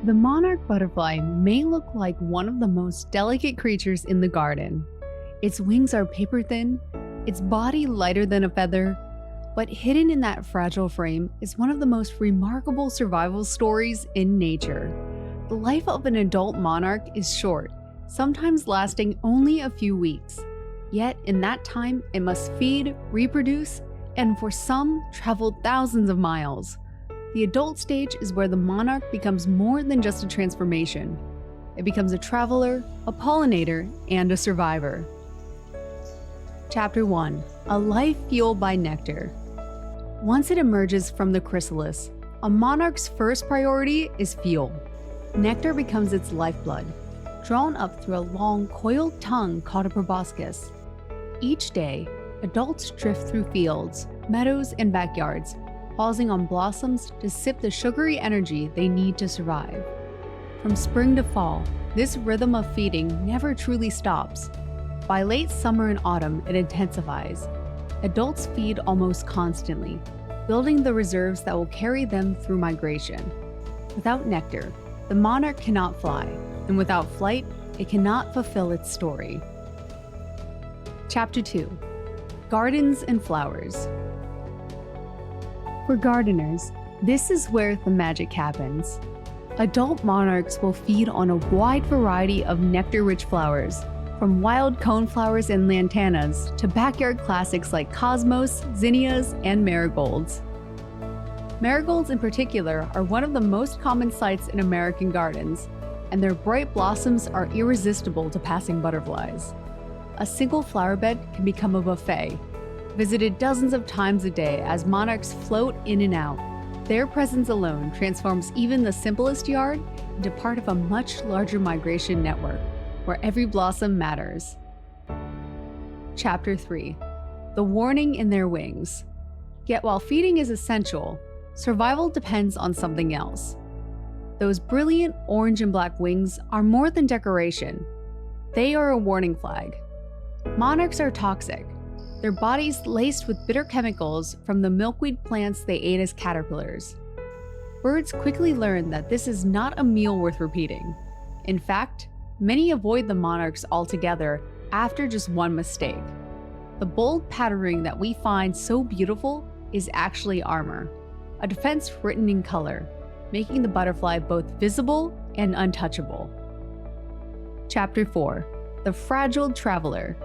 The monarch butterfly may look like one of the most delicate creatures in the garden. Its wings are paper thin, its body lighter than a feather, but hidden in that fragile frame is one of the most remarkable survival stories in nature. The life of an adult monarch is short, sometimes lasting only a few weeks. Yet in that time, it must feed, reproduce, and for some, travel thousands of miles. The adult stage is where the monarch becomes more than just a transformation. It becomes a traveler, a pollinator, and a survivor. Chapter 1. A life fueled by nectar. Once it emerges from the chrysalis, a monarch's first priority is fuel. Nectar becomes its lifeblood, drawn up through a long, coiled tongue called a proboscis. Each day, adults drift through fields, meadows, and backyards, pausing on blossoms to sip the sugary energy they need to survive. From spring to fall, this rhythm of feeding never truly stops. By late summer and autumn, it intensifies. Adults feed almost constantly, building the reserves that will carry them through migration. Without nectar, the monarch cannot fly, and without flight, it cannot fulfill its story. Chapter 2. Gardens and Flowers. For gardeners, this is where the magic happens. Adult monarchs will feed on a wide variety of nectar-rich flowers, from wild coneflowers and lantanas to backyard classics like cosmos, zinnias, and marigolds. Marigolds in particular are one of the most common sights in American gardens, and their bright blossoms are irresistible to passing butterflies. A single flower bed can become a buffet, visited dozens of times a day as monarchs float in and out. Their presence alone transforms even the simplest yard into part of a much larger migration network, where every blossom matters. Chapter 3. The warning in their wings. Yet while feeding is essential, survival depends on something else. Those brilliant orange and black wings are more than decoration. They are a warning flag. Monarchs are toxic, their bodies laced with bitter chemicals from the milkweed plants they ate as caterpillars. Birds quickly learn that this is not a meal worth repeating. In fact, many avoid the monarchs altogether after just one mistake. The bold patterning that we find so beautiful is actually armor, a defense written in color, making the butterfly both visible and untouchable. Chapter 4. The Fragile Traveler.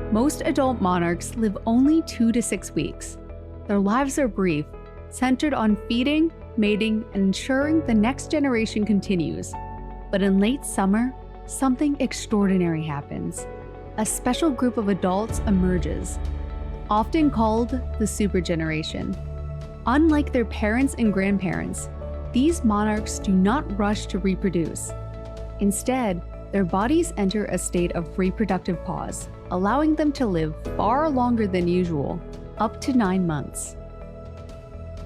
Most adult monarchs live only 2 to 6 weeks. Their lives are brief, centered on feeding, mating, and ensuring the next generation continues. But in late summer, something extraordinary happens. A special group of adults emerges, often called the super generation. Unlike their parents and grandparents, these monarchs do not rush to reproduce. Instead, their bodies enter a state of reproductive pause, allowing them to live far longer than usual, up to 9 months.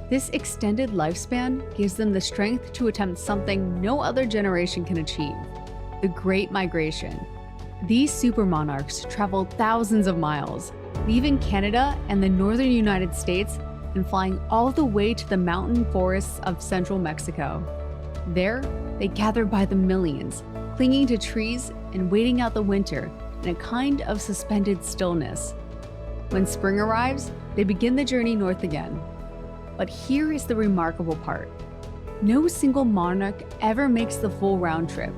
This extended lifespan gives them the strength to attempt something no other generation can achieve: the Great Migration. These super monarchs travel thousands of miles, leaving Canada and the northern United States and flying all the way to the mountain forests of central Mexico. There, they gather by the millions, clinging to trees and waiting out the winter in a kind of suspended stillness. When spring arrives, they begin the journey north again. But here is the remarkable part. No single monarch ever makes the full round trip.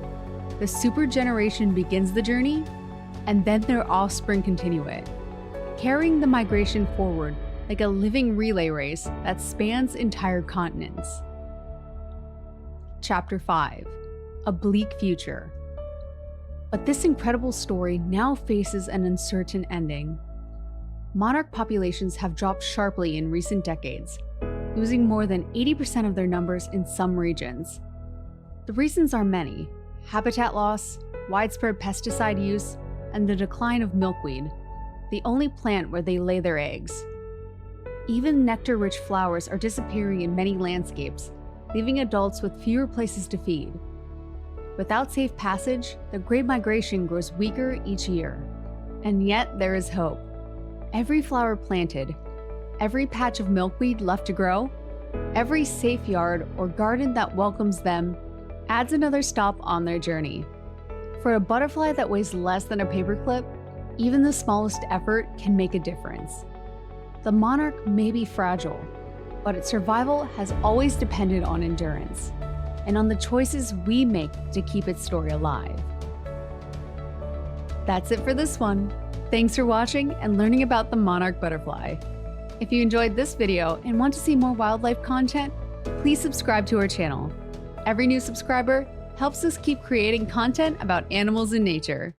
The super generation begins the journey, and then their offspring continue it, carrying the migration forward like a living relay race that spans entire continents. Chapter 5. A Bleak Future. But this incredible story now faces an uncertain ending. Monarch populations have dropped sharply in recent decades, losing more than 80% of their numbers in some regions. The reasons are many: habitat loss, widespread pesticide use, and the decline of milkweed, the only plant where they lay their eggs. Even nectar-rich flowers are disappearing in many landscapes, leaving adults with fewer places to feed. Without safe passage, the Great Migration grows weaker each year. And yet there is hope. Every flower planted, every patch of milkweed left to grow, every safe yard or garden that welcomes them adds another stop on their journey. For a butterfly that weighs less than a paperclip, even the smallest effort can make a difference. The monarch may be fragile, but its survival has always depended on endurance and on the choices we make to keep its story alive. That's it for this one. Thanks for watching and learning about the monarch butterfly. If you enjoyed this video and want to see more wildlife content, please subscribe to our channel. Every new subscriber helps us keep creating content about animals in nature.